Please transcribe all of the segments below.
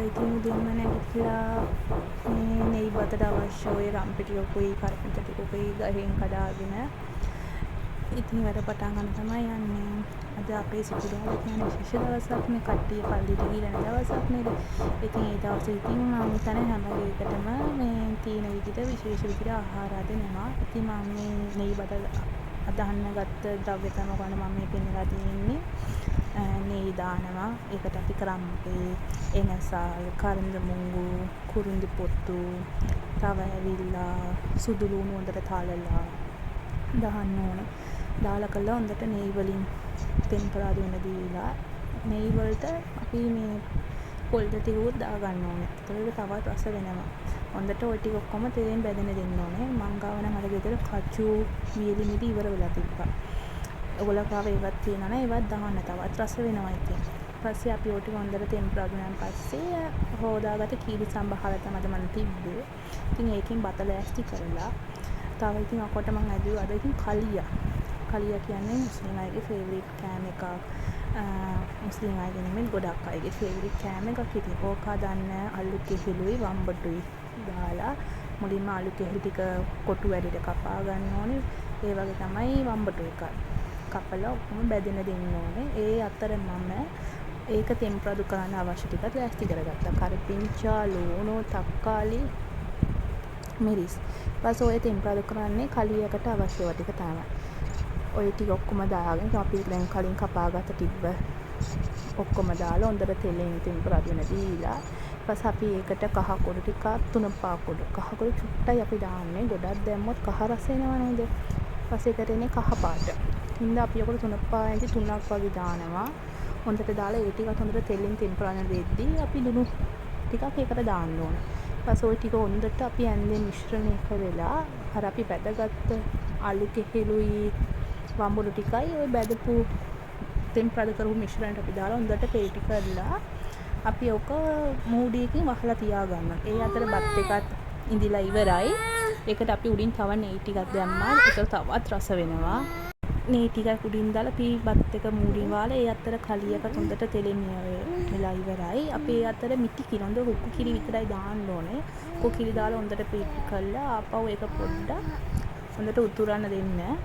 ඉතින් උදේම නැගිටලා මේ නෙයි බතට අවශ්‍ය ඔය රම්පි ටිකකුයි කරපිංච ටිකකුයි ගහෙන් කඩාගෙන ඉතින් වැඩ පටන් ගන්න තමයි යන්නේ. අද අපේ සිකුරාදා කියන්නේ විශේෂ දවසක් නේ. කට්ටිය පල්ලියට ගිහින් යන දවසක් නේද. ඉතින් ඒ දවසේ ඉතින් මම හිතන්නේ හැම එකටම මේ තීන විදිහට විශේෂ විදිහට ආහාර අදනවා. ඉතින් මම මේ නෙයි බත අදහන්න ගත්ත ද්‍රව්‍ය තමයි ගන්න මම මේ පෙන්නලා තියෙන්නේ. නෙයි දානවා. ඒකට අපි කරම්පේ, එනසල්, කරඳ මුංගු, කුරුඳු පොත්තු, තව ඇවිල්ලා සුදු ලුණු හොඳට තලලා දාන්න ඕනේ. දාලා කළා හොඳට නෙයි වලින් ටෙම්පරාදු වෙන දීලා නෙයි වලට අපි මේ පොල් ටිකකුත් දා ගන්න ඕනේ. ඒක තවත් රස වෙනවා. හොඳට ওই ටික ඔක්කොම තෙලෙන් බැදෙන්න දෙන්න ඕනේ. මං ගාව නම් අර ගෙදර කචු වියලි මිටි ඉවර වෙලා තිබ්බා. ඔයගොල්ලෝ ගාව ඒවත් තියෙනවා නේ. ඒවත් දාන්න තවත් රස වෙනවා ඉතින්. ඊපස්සේ අපි ඔය ටික හොඳට ටෙම්පරාදු වුණාන් පස්සේ හොදාගත්ත කීරි සම්බහල තමයි මම තිබ්බේ. ඉතින් ඒකෙන් බත ලෑස්ති කරලා තව ඉතින් අකොට මං ඇදුවා අද ඉතින් කලියා කියන්නේ මුස්ලිම් අයගේ ෆේවරිට් කෑම එකක්. මුස්ලිම් අයගේ නෙමෙයි ගොඩක් අයගේ ෆේවරිට් කෑම එකක්. ඉතින් ඕක හදන්න අලු කෙහෙළුයි වම්බටුයි දාලා මුලින්ම අලු කෙහෙළි ටික කොටු වැඩිට කපා ගන්න ඕනේ. ඒ වගේ තමයි වම්බටු එක. කපලා ඔක්කොම බැදෙන්න දෙන්න ඕනේ. ඒ අතර මම ඒක ටෙම්පරාදු කරන්න අවශ්‍ය ටිකත් ලෑස්ති කරගත්තා. කරපිංචා, ලුණු, තක්කාලි, මිරිස්. ඊපස්සේ ඔය ටෙම්පරාදු කරන්නේ කලියකට අවශ්‍ය ඒවා ටික තමයි. ඔය ටික ඔක්කොම දාගෙන අපි දැන් කලින් කපාගත්ත ටික ඔක්කොම දාලා හොඳට තෙලෙන් ටෙම්පරාදු වෙන දීලා ඊපස්සේ අපි ඒකට කහ කුඩු ටිකක් තුනපා කුඩු කහ කුඩු චුට්ටයි අපි දාන්නේ. ගොඩක් දැම්මොත් කහ රස එනවා නේද. ඊපස්සේ ඒකට එන්නේ කහ පාට. හින්ද අපි ඔකට තුනපා ඇඳි තුනක් වගේ දානවා. හොඳට දාලා ඒ ටිකත් හොඳට තෙලෙන් ටෙම්පරාදු වෙද්දී අපි ලුණු ටිකක් ඒකට දාන්න ඕනේ. ඊපස්සේ ওই ටික හොඳට අපි ඇඳෙන් මිශ්‍රණය කරලා අර අපි බැදගත්ත අලු කෙහෙළුයි වම්බුඩු ටිකයි ඔය බැදපු ටෙම්පරාදු කරපු මිශ්‍රණයට අපි දාලා හොඳට පෙරටි කරලා අපි ඔක මූඩියකින් වහලා තියා ගන්නවා. ඒ අතර බත් එකත් ඉඳිලා ඉවරයි. ඒකට අපි උඩින් තව නෙයි ටිකක් දැම්මා. ඒක තවත් රස වෙනවා. නෙයි ටිකක් උඩින් දාලා අපි බත් එක මූඩියෙන් වාලා ඒ අතර කලියකට හොඳට තෙලෙන් වෙලා ඉවරයි. අපි ඒ අතර මිටි කිරොඳ රුක්කු කිරි විතරයි දාන්න ඕනේ. රුක්කු කිරි දාලා හොඳට පෙරටි කරලා ආපහු ඒක පොඩ්ඩක් හොඳට උතුරන්න දෙන්න.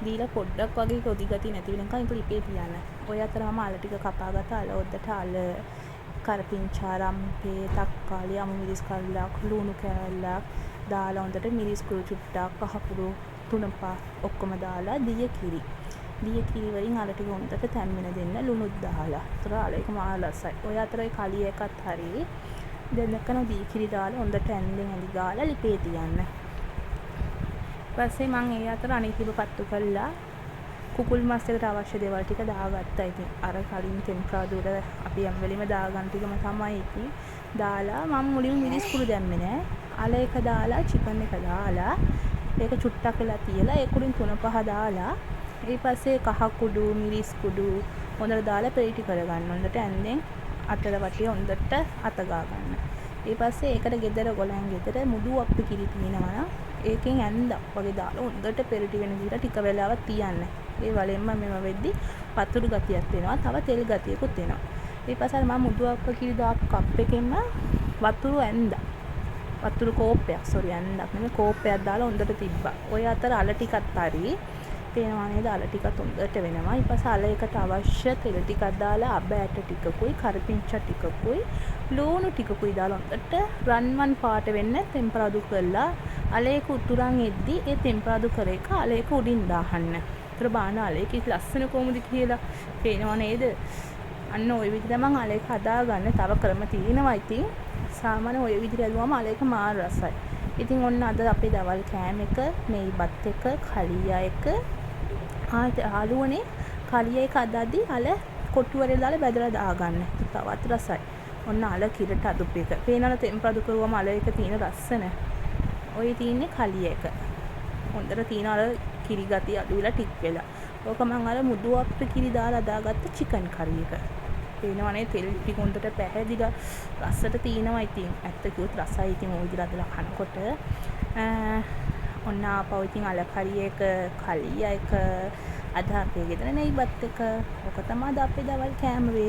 දීලා පොඩ්ඩක් වගේ කොදි ගතිය නැති වෙනකන් ඒක ලිපේ තියන්න. ඔය අතරම අල ටික කපාගත්ත අල ඔද්දට අල කරපිංචා රම්පේ තක්කාලි අමු මිරිස් කල්ලක් ලුණු කෑල්ලක් දාලා හොඳට මිරිස් කුඩු චුට්ටක් කහ කුඩු තුනපා ඔක්කොම දාලා දිය කිරි වලින් අල ටික හොඳට තැම්බෙන දෙන්න ලුණුත් දාලා. ඒතර අල එක මහා රසයි. ඔය අතරේ කලිය එකත් හරි දැන් නැකන දී කිරි දාලා හොඳට ඇඳෙන් ඇඳි ගාලා ලිපේ තියන්න. ඊපස්සේ මම ඒ අතර අනිත් ටික පත්තු කළා කුකුල් මස් එකට අවශ්‍ය දේවල් ටික දාගත්තා. ඉතින් අර කලින් ටෙම්පරාදු වල අපි හැම වෙලෙම දාගන්න ටිකම තමයි ඉතින් දාලා මම මුලින්ම මිරිස් කුඩු දැම්මේ නෑ. අල එක දාලා චිකන් එක දාලා ඒක චුට්ටක් වෙලා තියලා ඒ කුඩින් 3-5 දාලා ඊපස්සේ කහ කුඩු මිරිස් කුඩු හොඳට දාලා පෙරටි කරගන්න. හොඳට ඇඳෙන් අතර වටේ හොඳට අත ගා ගන්න. ඊපස්සේ ඒකට ගෙදර ගොලන් ගෙදර මුදු අප්පි කිරි තියෙනවා නම් ඒකෙන් ඇඳක් වගේ දාලා හොඳට පෙරටි වෙන විදිහට ටික වෙලාවක් තියන්න. ඒ වලෙන්ම මෙම වෙද්දි පතුරු ගතියක් වෙනවා. තව තෙල් ගතියකුත් එනවා. ඊපස්සේ මම මුදු අප්පි කිරි දාපු කප් එකෙන්ම වතුරු ඇඳා. වතුරු කෝප්පයක් ඇඳක් නෙමෙයි කෝප්පයක් දාලා හොඳට තිබ්බා. ඔය අතර අල ටිකක් හරි පේනවා නේද? අල ටිකත් හොඳට වෙනවා. ඊපස්සේ අල එකට අවශ්‍ය තෙල් ටිකක් දාලා අබ ඇට ටිකකුයි කරපිංචා ටිකකුයි ලුණු ටිකකුයි දාලා හොඳට රන්වන් පාට වෙන්න ටෙම්පරාදු කරලා අලේක උතුරන් එද්දි ඒ ටෙම්පරාදු කර එක අලේක උඩින් දාහන්න. ඒතර බාන අලේක ලස්සන කොහොමද කියලා පේනව නේද? අන්න ওই විදිහට මම අලේක හදාගන්න තව ක්‍රම තියෙනවා. ඉතින් සාමාන්‍ය ওই විදිහට ඇදුවම අලේක මාර රසයි. ඉතින් ඔන්න අද අපේ දවල් කෑම එක නෙයි බත් එක කලියා එක ආලුවනේ කලියා එක අදද්දි අල කොටු වලට දාලා බැදලා දාගන්න. තවත් රසයි. ඔන්න අල කිරට අදුප් එක. පේනවනේ ටෙම්පරාදු කරුවම අල එක තියෙන ලස්සන. ඔය තියෙන්නේ කලිය එක. හොඳට තියෙන අර කිරි ගතිය අඩු වෙලා ටික් වෙලා. ඕක මම අර මුදු අප්පි කිරි දාලා දාගත්ත චිකන් කරි එක. පේනවනේ තෙල් ටික හොඳට පැහැදිලා රසට තියෙනවා. ඉතින් ඇත්ත කිව්වොත් රසයි. ඉතින් ওই විදිහට අදලා කනකොට ඔන්න ආපහු ඉතින් අල කරි එක කලිය එක අද අපේ ගෙදර නෙයි බත් එක. ඕක තමයි අද අපේ දවල් කෑම වේ.